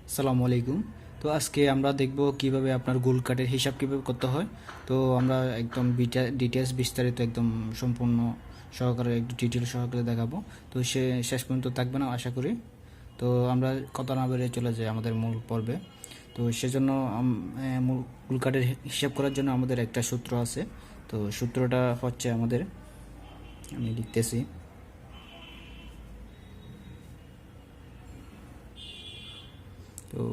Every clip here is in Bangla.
আসসালামু আলাইকুম। তো আজকে আমরা দেখব কিভাবে আপনার গোল কাটের হিসাব কিভাবে করতে হয়। তো আমরা একদম ডিটেলস বিস্তারিত একদম সম্পূর্ণ সহকারে একটু ডিটেল সহকারে দেখাবো। তো সে শেষ পর্যন্ত থাকবে না আশা করি। তো আমরা কথা না বেরিয়ে চলে যাই আমাদের মূল পর্বে। তো সেজন্য মূল গোল কাটের হিসাব করার জন্য আমাদের একটা সূত্র আছে। তো সূত্রটা হচ্ছে আমাদের, আমি লিখতেছি। তো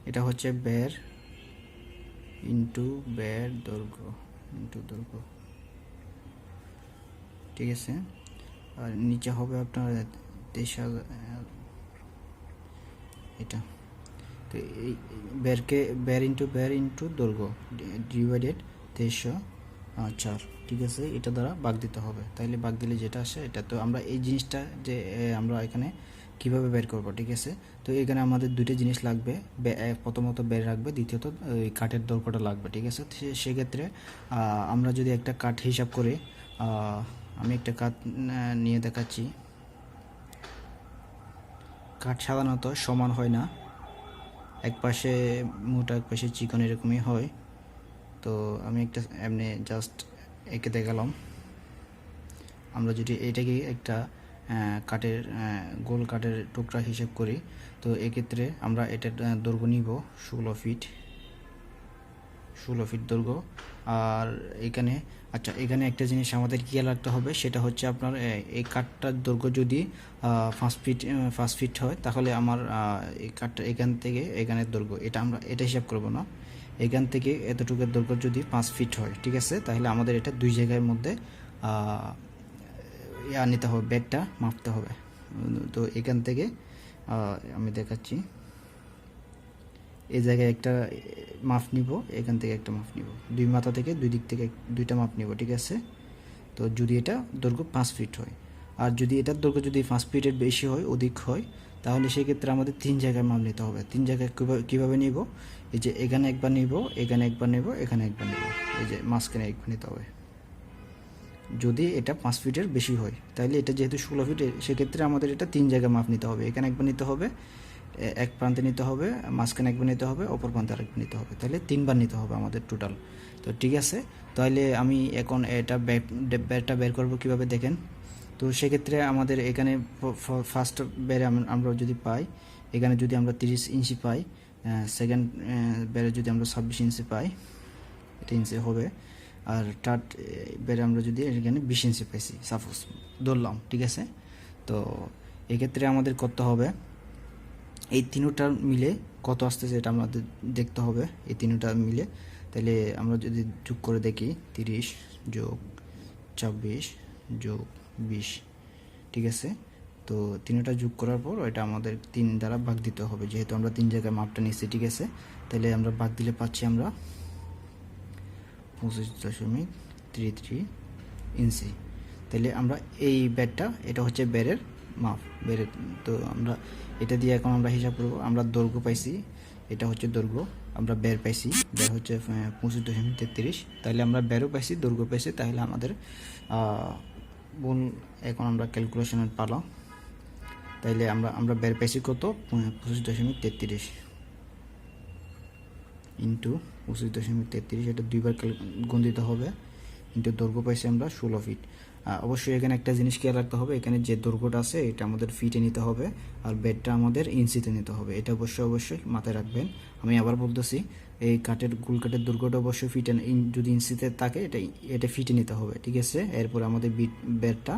এটা হচ্ছে বের ইন্টু বের দৈর্ঘ্য ইন্টু দৈর্ঘ্য, ঠিক আছে। আর নিচে হবে আপনার 23,000 এটা। তো এই বের ইন্টু দৈর্ঘ্য ডিভাইডেড 2304, ঠিক আছে। এটা দ্বারা ভাগ দিতে হবে, তাইলে ভাগ দিলে যেটা আসে এটা। তো আমরা এই জিনিসটা যে আমরা এখানে কিভাবে বের করব, ঠিক আছে। তো এখানে আমাদের দুটো জিনিস লাগবে, প্রথমত বের রাখবে, দ্বিতীয়ত ওই কাঠের দৈর্ঘ্যটা লাগবে, ঠিক আছে। সেক্ষেত্রে আমরা যদি একটা কাঠ হিসাব করি, আমি একটা কাঠ নিয়ে দেখাচ্ছি। কাঠ সাধারণত সমান হয় না, এক পাশে মোটা এক পাশে চিকন এরকমই হয়। তো আমি একটা এমনি জাস্ট এঁকে দেখালাম। আমরা যদি এটাকে একটা কাঠের গোল কাঠের টুকরা হিসেব করি, তো এক্ষেত্রে আমরা এটার দৈর্ঘ্য নিব 16 ফিট দৈর্ঘ্য। আর এখানে এখানে একটা জিনিস আমাদের খেয়াল রাখতে হবে, সেটা হচ্ছে আপনার এই কাঠটার দৈর্ঘ্য যদি 5 ফিট হয়, তাহলে আমার এই কাঠটা এখান থেকে এখানের দৈর্ঘ্য এটা হিসাব করব না। এখান থেকে এতটুকুর দৈর্ঘ্য যদি 5 ফিট হয়, ঠিক আছে, তাহলে আমাদের এটা দুই জায়গার মধ্যে নিতে হবে, বেডটা মাপতে হবে। তো এখান থেকে আমি দেখাচ্ছি, এই জায়গায় একটা মাপ নিব, এখান থেকে একটা মাপ নিব, দুই মাথা থেকে দুই দিক থেকে দুইটা মাপ নিব, ঠিক আছে। তো যদি এটা দৈর্ঘ্য 5 ফিট হয়, আর যদি এটার দৈর্ঘ্য যদি 5 ফিটের বেশি হয়, অধিক হয়, তাহলে সেক্ষেত্রে আমাদের 3 জায়গায় মাপ নিতে হবে। 3 জায়গায় কীভাবে নিব, এই যে এখানে একবার নিব, এখানে একবার নেব, এখানে একবার নেব, এই যে মাঝখানে একবার নিতে হবে। যদি এটা 5 ফিটের বেশি হয়, তাহলে এটা যেহেতু 16 ফিট, সেক্ষেত্রে আমাদের এটা 3 জায়গায় মাপ নিতে হবে। এখানে একবার নিতে হবে, এক প্রান্তে নিতে হবে, মাঝখানে একবার নিতে হবে, অপর প্রান্তে আরেকবার নিতে হবে, তাহলে 3বার নিতে হবে আমাদের টোটাল। তো ঠিক আছে, তাহলে আমি এখন এটা বেরটা বের করব কীভাবে দেখেন। তো সেক্ষেত্রে আমাদের এখানে ফার্স্ট বেরে আমরা যদি পাই, এখানে যদি আমরা 30 ইঞ্চি পাই, সেকেন্ড বেরে যদি আমরা 26 ইঞ্চি পাই, এটা ইঞ্চি হবে। আর থার্ড বেরে আমরা যদি এখানে 20 ইঞ্চি পাইছি সাপোজ ধরলাম, ঠিক আছে। তো এক্ষেত্রে আমাদের করতে হবে এই তিনটা মিলে কত আসতেছে এটা আমাদের দেখতে হবে, এই তিনটা মিলে। তাহলে আমরা যদি যোগ করে দেখি, 30 যোগ 26 যোগ 20, ঠিক আছে। তো তিনটা যোগ করার পর এটা আমাদের 3 দ্বারা ভাগ দিতে হবে, যেহেতু আমরা 3 জায়গায় মাপটা নিচ্ছি, ঠিক আছে। তাহলে আমরা ভাগ দিলে পাচ্ছি আমরা 25.33 ইঞ্চি। তাহলে আমরা এই বেডটা, এটা হচ্ছে বেরের মাপ, বেরের। তো আমরা এটা দিয়ে এখন আমরা হিসাব করব। আমরা দৈর্ঘ্য পাইছি, এটা হচ্ছে দৈর্ঘ্য। আমরা বের পাইছি, বের হচ্ছে 25.33। তাহলে আমরা বেরও পাইছি, দৈর্ঘ্য পাইছি, তাহলে আমাদের মূল এখন আমরা ক্যালকুলেশনের পালা। তাইলে আমরা বের পাইছি কত, 25.33 ইন্টু 25.33, এটা দুইবার গুণ দিতে হবে, ইন্টু দৈর্ঘ্য পাইছি আমরা 16 ফিট। অবশ্যই এখানে একটা জিনিস খেয়াল রাখতে হবে, এখানে যে দৈর্ঘ্যটা আছে এটা আমাদের ফিটে নিতে হবে, আর বেডটা আমাদের ইঞ্চিতে নিতে হবে, এটা অবশ্যই মাথায় রাখবেন। আমি আবার বলতেছি, এই গোল কাঠের দৈর্ঘ্যটা অবশ্যই ফিটে, যদি ইঞ্চিতে থাকে এটা ফিটে নিতে হবে, ঠিক আছে। এরপর আমাদের বেডটা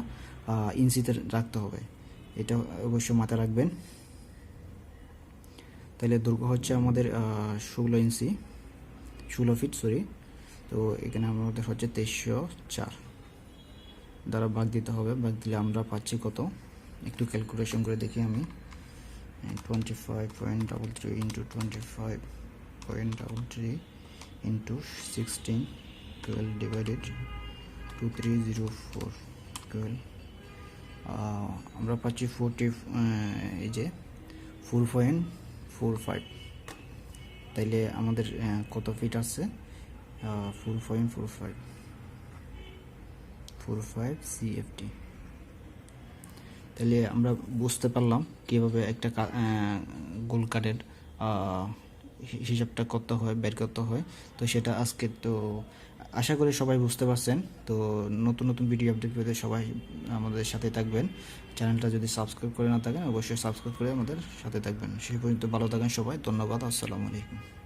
ইঞ্চিতে রাখতে হবে, এটা অবশ্যই মাথায় রাখবেন। তাহলে দৈর্ঘ্য হচ্ছে আমাদের 16 ফিট, সরি। তো এখানে আমাদের হচ্ছে 2304 দ্বারা ভাগ দিতে হবে। ভাগ দিলে আমরা পাচ্ছি কত, একটু ক্যালকুলেশন করে দেখি আমি। 25.33 ইন্টু 25.33 ইন্টু 16, 12 ডিভাইডেড 2304, 12 আমরা পাচ্ছি 40, এই যে 4.45। তাইলে আমাদের কত ফিট আছে, 4.45 CFT। তাহলে আমরা বুঝতে পারলাম কিভাবে একটা গোল কাঠের হিসাবটা করতে হয়, বের করতে হয়। তো সেটা আজকে তো আশা করি সবাই বুঝতে পারছেন। তো নতুন নতুন ভিডিও আপডেট পেতে সবাই আমাদের সাথে থাকবেন। চ্যানেলটা যদি সাবস্ক্রাইব করে না থাকেন অবশ্যই সাবস্ক্রাইব করে আমাদের সাথে থাকবেন। সেই পর্যন্ত ভালো থাকেন সবাই। ধন্যবাদ। আসসালামু আলাইকুম।